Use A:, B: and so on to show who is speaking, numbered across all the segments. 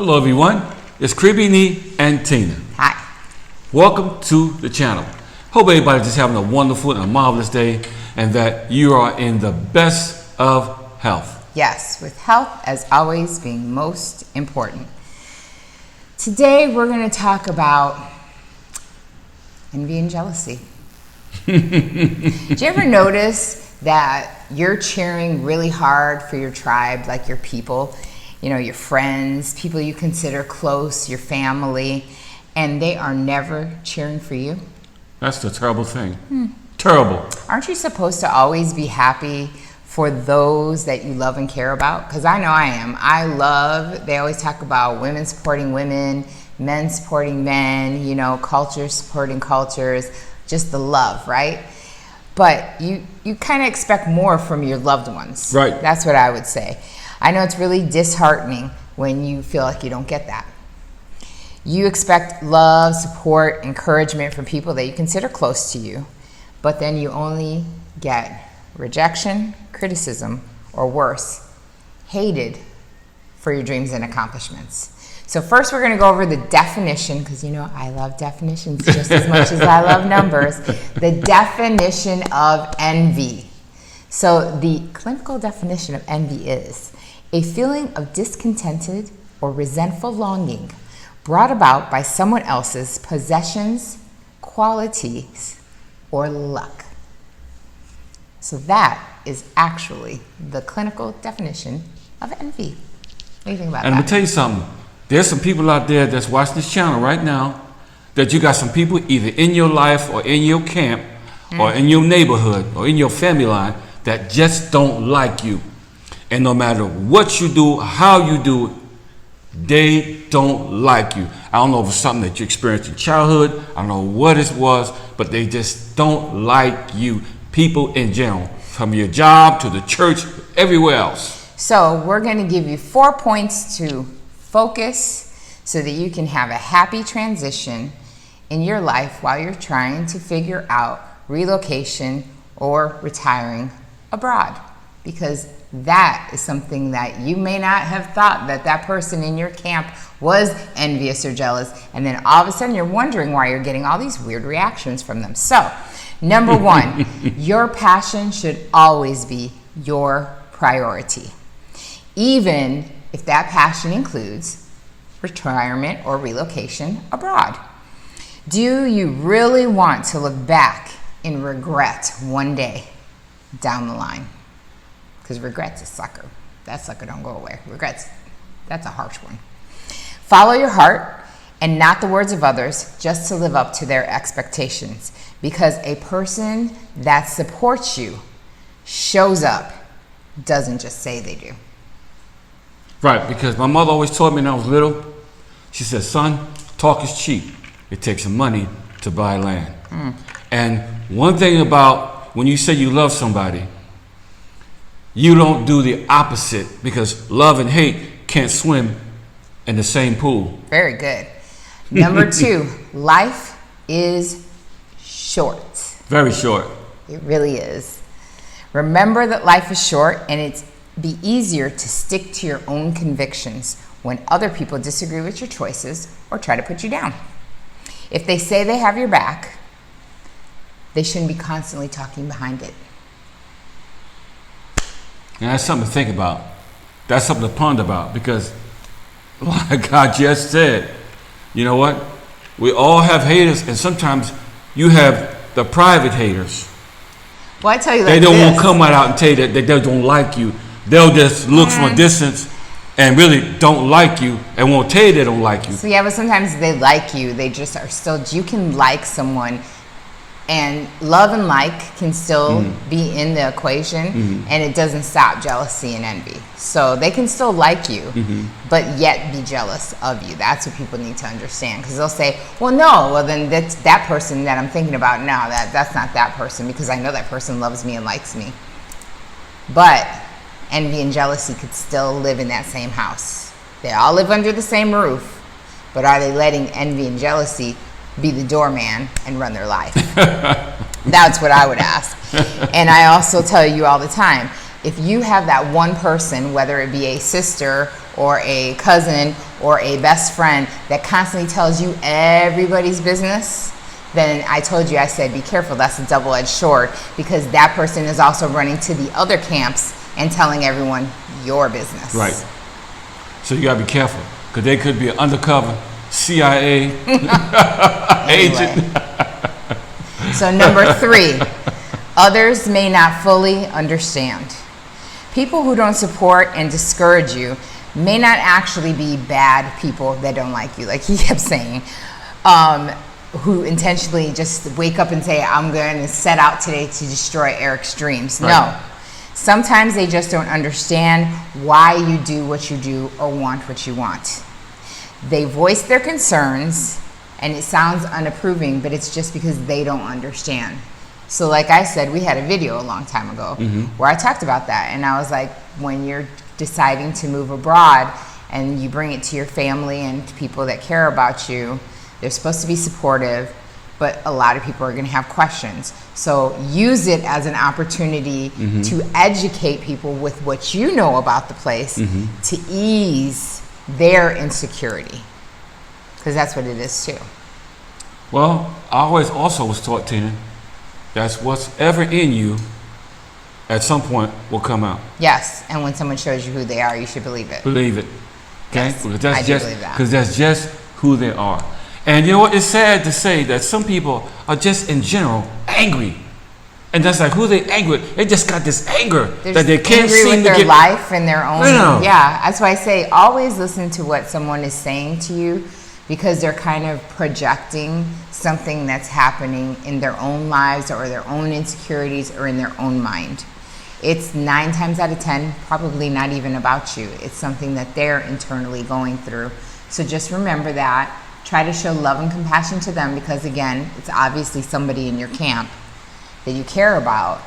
A: Hello everyone, it's Creepy Nee and Tina.
B: Hi.
A: Welcome to the channel. Hope everybody's just having a wonderful and a marvelous day and that you are in the best of health.
B: Yes, with health as always being most important. Today we're going to talk about envy and jealousy. Do you ever notice that you're cheering really hard for your tribe, like your people, you know, your friends, people you consider close, your family, and they are never cheering for you?
A: That's the terrible thing. Terrible.
B: Aren't you supposed to always be happy for those that you love and care about? Because I know I am. They always talk about women supporting women, men supporting men, you know, cultures supporting cultures, just the love, right? But you kind of expect more from your loved ones.
A: Right.
B: That's what I would say. I know it's really disheartening when you feel like you don't get that. You expect love, support, encouragement from people that you consider close to you, but then you only get rejection, criticism, or worse, hated for your dreams and accomplishments. So first we're going to go over the definition, because you know I love definitions just as much as I love numbers. The definition of envy. So the clinical definition of envy is a feeling of discontented or resentful longing brought about by someone else's possessions, qualities, or luck. So that is actually the clinical definition of envy. What do you think about that?
A: And let me tell you something. There's some people out there that's watching this channel right now that you got some people either in your life or in your camp or in your neighborhood or in your family line that just don't like you. And no matter what you do, how you do it, they don't like you. I don't know if it's something that you experienced in childhood. I don't know what it was, but they just don't like you. People in general, from your job to the church, everywhere else.
B: So we're going to give you 4 points to focus so that you can have a happy transition in your life while you're trying to figure out relocation or retiring abroad. Because that is something that you may not have thought that person in your camp was envious or jealous, and then all of a sudden you're wondering why you're getting all these weird reactions from them. So, number one, your passion should always be your priority, even if that passion includes retirement or relocation abroad. Do you really want to look back in regret one day down the line? Because regret's a sucker. That sucker don't go away. Regrets, that's a harsh one. Follow your heart and not the words of others just to live up to their expectations. Because a person that supports you shows up, doesn't just say they do.
A: Right, because my mother always taught me when I was little, she said, son, talk is cheap. It takes some money to buy land. And one thing about when you say you love somebody, you don't do the opposite, because love and hate can't swim in the same pool.
B: Very good. Number two, life is short.
A: Very short.
B: It really is. Remember that life is short, and it's be easier to stick to your own convictions when other people disagree with your choices or try to put you down. If they say they have your back, they shouldn't be constantly talking behind it.
A: And that's something to think about. That's something to ponder about, because like I just said, you know what? We all have haters, and sometimes you have the private haters.
B: Well, I tell you,
A: they don't want to come right out and tell you that they don't like you. They'll just look from a distance and really don't like you and won't tell you they don't like you.
B: So yeah, but sometimes they like you. They just are still, you can like someone, and love and like can still be in the equation, and it doesn't stop jealousy and envy. So they can still like you, but yet be jealous of you. That's what people need to understand, because they'll say, well, no, well then that's that person that I'm thinking about now. That's not that person, because I know that person loves me and likes me. But envy and jealousy could still live in that same house. They all live under the same roof, but are they letting envy and jealousy be the doorman and run their life? That's what I would ask. And I also tell you all the time, If you have that one person, whether it be a sister or a cousin or a best friend that constantly tells you everybody's business, then I told you, I said, be careful, that's a double-edged sword, because that person is also running to the other camps and telling everyone your business.
A: Right. So you gotta be careful, because they could be an undercover CIA agent.
B: So number 3, others may not fully understand. People who don't support and discourage you may not actually be bad people that don't like you, like he kept saying, who intentionally just wake up and say, I'm going to set out today to destroy Eric's dreams. Right. No. Sometimes they just don't understand why you do what you do or want what you want. They voice their concerns, and it sounds unapproving, but it's just because they don't understand. So like I said, we had a video a long time ago where I talked about that. And I was like, when you're deciding to move abroad and you bring it to your family and to people that care about you, they're supposed to be supportive, but a lot of people are going to have questions. So use it as an opportunity to educate people with what you know about the place to ease their insecurity, because that's what it is too.
A: Well, I always also was taught, Tina, that's whatever in you at some point will come out.
B: Yes, and when someone shows you who they are, you should believe it.
A: Believe it. Okay?
B: Yes,
A: Because that's
B: I do believe that.
A: Because that's just who they are. And you know what? It's sad to say that some people are just in general angry. And that's like who they angry with. They just got this anger that they can't
B: angry
A: seem
B: with
A: to
B: their
A: get
B: life and their own.
A: Yeah.
B: Yeah, that's why I say always listen to what someone is saying to you, because they're kind of projecting something that's happening in their own lives or their own insecurities or in their own mind. It's 9 times out of 10 probably not even about you. It's something that they're internally going through. So just remember that. Try to show love and compassion to them, because again, it's obviously somebody in your camp that you care about.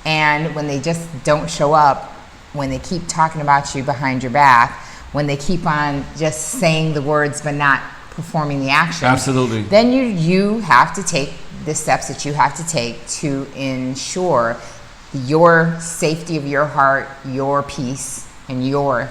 B: And when they just don't show up, when they keep talking about you behind your back, when they keep on just saying the words but not performing the action,
A: Absolutely.
B: then you have to take the steps that you have to take to ensure your safety of your heart, your peace, and your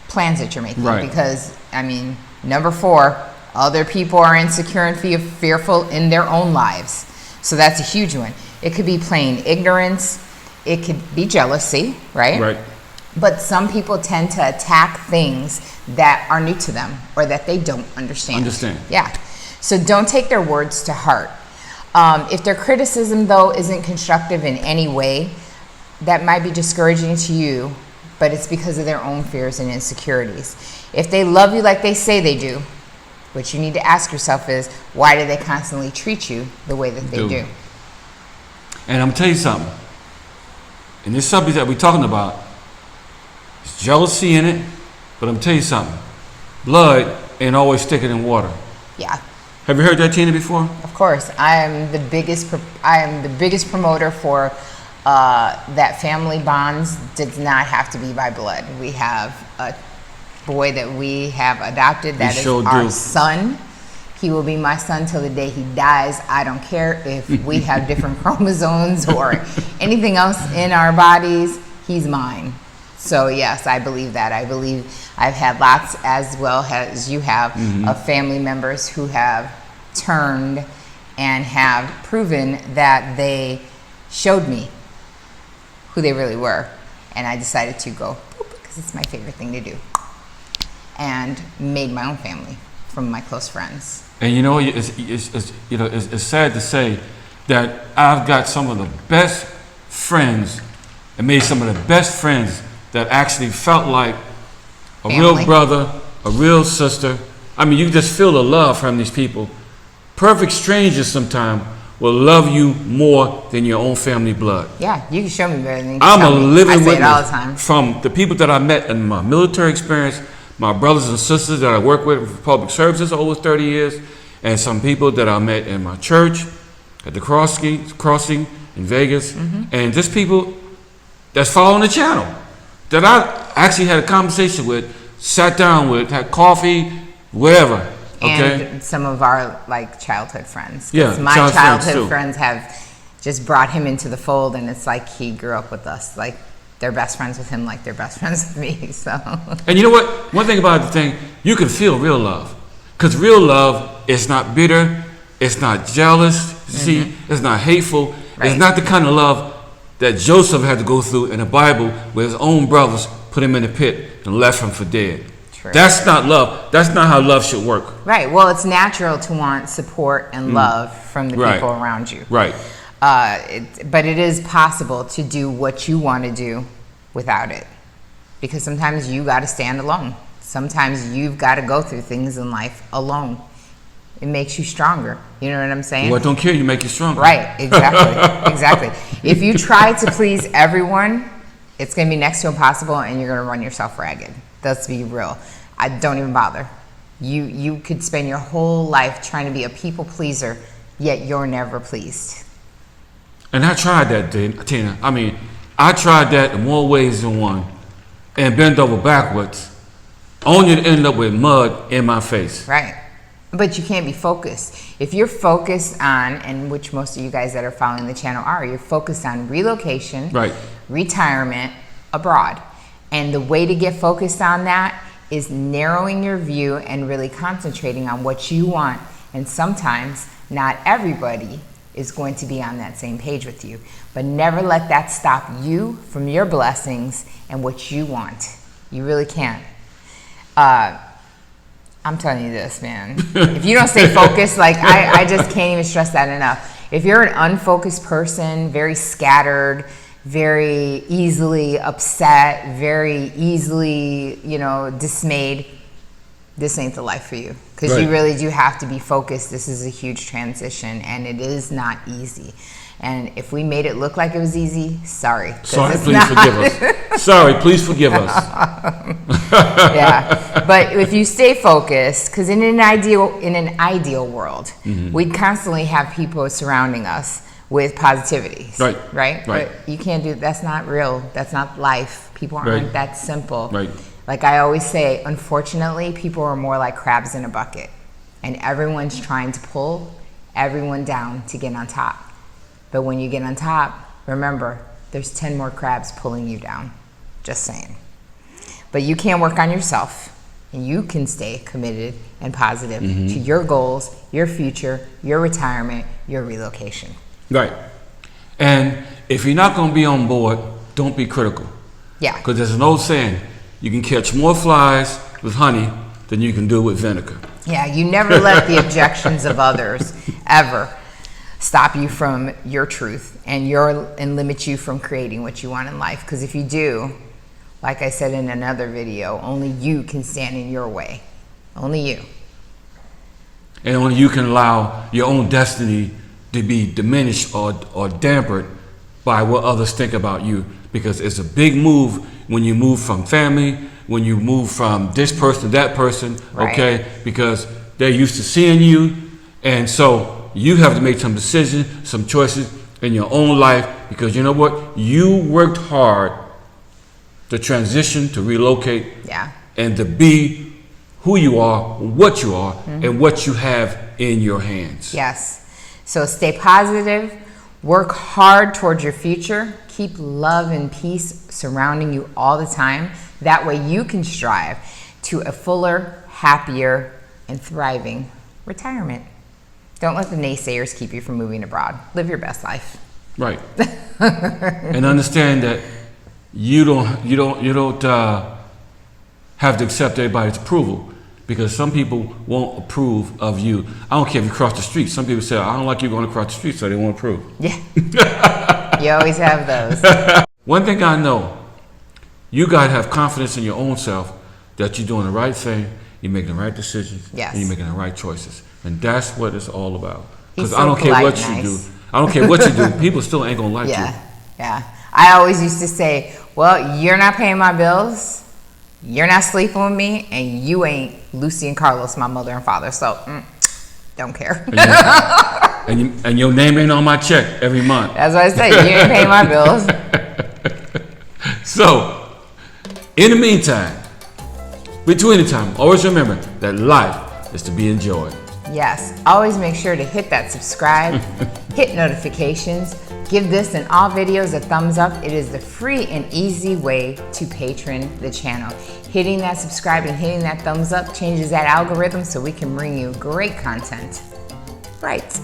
B: plans that you're making.
A: Right.
B: Because, I mean, number 4, other people are insecure and fearful in their own lives. So that's a huge one. It could be plain ignorance. It could be jealousy, right?
A: Right.
B: But some people tend to attack things that are new to them or that they don't understand. Yeah. So don't take their words to heart. If their criticism, though, isn't constructive in any way, that might be discouraging to you, but it's because of their own fears and insecurities. If they love you like they say they do, what you need to ask yourself is, why do they constantly treat you the way that they do?
A: And I'm going to tell you something. In this subject that we're talking about, there's jealousy in it, but I'm going to tell you something. Blood ain't always thicker than water.
B: Yeah.
A: Have you heard that, Tina, before?
B: Of course. I am the biggest promoter for that family bonds does not have to be by blood. We have a boy that we have adopted that is our son. He will be my son till the day he dies. I don't care if we have different chromosomes or anything else in our bodies. He's mine. So yes, I believe that. I believe I've had lots, as well as you have, of family members who have turned and have proven that they showed me who they really were. And I decided to go, because it's my favorite thing to do. And made my own family from my close friends.
A: And you know, it's sad to say that I've got some of the best friends and made some of the best friends that actually felt like a real brother, a real sister. I mean, you just feel the love from these people. Perfect strangers sometimes will love you more than your own family blood.
B: Yeah, you can show me better than you can
A: I'm
B: tell
A: a
B: me.
A: living
B: I say
A: witness
B: it all the time.
A: from the people that I met in my military experience, my brothers and sisters that I work with for public services over 30 years, and some people that I met in my church, at the crossing in Vegas, and just people that's following the channel that I actually had a conversation with, sat down with, had coffee, whatever. Okay?
B: And some of our childhood friends.
A: Yeah,
B: my childhood friends have just brought him into the fold, and it's like he grew up with us. Like they're best friends with him, like they're best friends with me. So.
A: And you know what? One thing about the thing, you can feel real love, because real love is not bitter, it's not jealous. See, it's not hateful. Right. It's not the kind of love that Joseph had to go through in the Bible, where his own brothers put him in the pit and left him for dead. True. That's not love. That's not how love should work.
B: Right. Well, it's natural to want support and love from the people around you.
A: Right.
B: But it is possible to do what you want to do without it, because sometimes you got to stand alone. Sometimes you've got to go through things in life alone. It makes you stronger. You know what I'm saying?
A: What don't kill you make you stronger.
B: Right. Exactly. Exactly. If you try to please everyone, it's going to be next to impossible, and you're going to run yourself ragged. Let's be real. I don't even bother. You could spend your whole life trying to be a people pleaser, yet you're never pleased.
A: And I tried that, Tina. I mean, I tried that in more ways than one, and bent over backwards, only to end up with mud in my face.
B: Right. But you can't be focused. If you're focused on, and which most of you guys that are following the channel are, you're focused on relocation,
A: right,
B: retirement, abroad. And the way to get focused on that is narrowing your view and really concentrating on what you want. And sometimes not everybody is going to be on that same page with you. But never let that stop you from your blessings and what you want. You really can't. I'm telling you this, man. If you don't stay focused, like I just can't even stress that enough. If you're an unfocused person, very scattered, very easily upset, very easily, dismayed, this ain't the life for you. Because you really do have to be focused. This is a huge transition, and it is not easy. And if we made it look like it was easy, sorry.
A: Sorry, please forgive us. Sorry, please forgive us.
B: Yeah, but if you stay focused, because in an ideal world, we'd constantly have people surrounding us with positivity. Right. But you can't do. That's not real. That's not life. People aren't that simple.
A: Right.
B: Like I always say, unfortunately, people are more like crabs in a bucket, and everyone's trying to pull everyone down to get on top. But when you get on top, remember, there's 10 more crabs pulling you down. Just saying. But you can work on yourself, and you can stay committed and positive to your goals, your future, your retirement, your relocation.
A: Right. And if you're not going to be on board, don't be critical.
B: Yeah.
A: Because there's an old saying, you can catch more flies with honey than you can do with vinegar.
B: Yeah, you never let the objections of others ever stop you from your truth and limit you from creating what you want in life. Because if you do, like I said in another video, only you can stand in your way. Only you.
A: And only you can allow your own destiny to be diminished or dampened by what others think about you. Because it's a big move when you move from family, when you move from this person to that person, okay? Because they're used to seeing you, and so you have to make some decisions, some choices in your own life, because you know what? You worked hard to transition, to relocate, and to be who you are, what you are, and what you have in your hands.
B: Yes. So stay positive, work hard towards your future, keep love and peace surrounding you all the time. That way you can strive to a fuller, happier, and thriving retirement. Don't let the naysayers keep you from moving abroad. Live your best life.
A: Right. And understand that you don't have to accept everybody's approval, because some people won't approve of you. I don't care if you cross the street. Some people say, I don't like you going across the street, so they won't approve.
B: Yeah. You always have those.
A: One thing I know, you got to have confidence in your own self that you're doing the right thing, you're making the right decisions, and you're making the right choices. And that's what it's all about. Because I don't care what you do. I don't care what you do. People still ain't going to like you.
B: Yeah. I always used to say, well, you're not paying my bills, you're not sleeping with me, and you ain't Lucy and Carlos, my mother and father. So, don't care.
A: And your name ain't on my check every month.
B: That's what I say. You ain't paying my bills.
A: So, in the meantime, between the time, always remember that life is to be enjoyed.
B: Yes. Always make sure to hit that subscribe, hit notifications, Give this and all videos a thumbs up. It is the free and easy way to patron the channel. Hitting that subscribe and hitting that thumbs up changes that algorithm so we can bring you great content right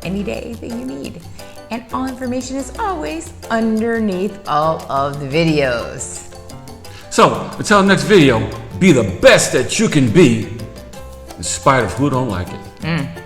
B: any day that you need. And all information is always underneath all of the videos.
A: So, until next video, be the best that you can be in spite of who don't like it.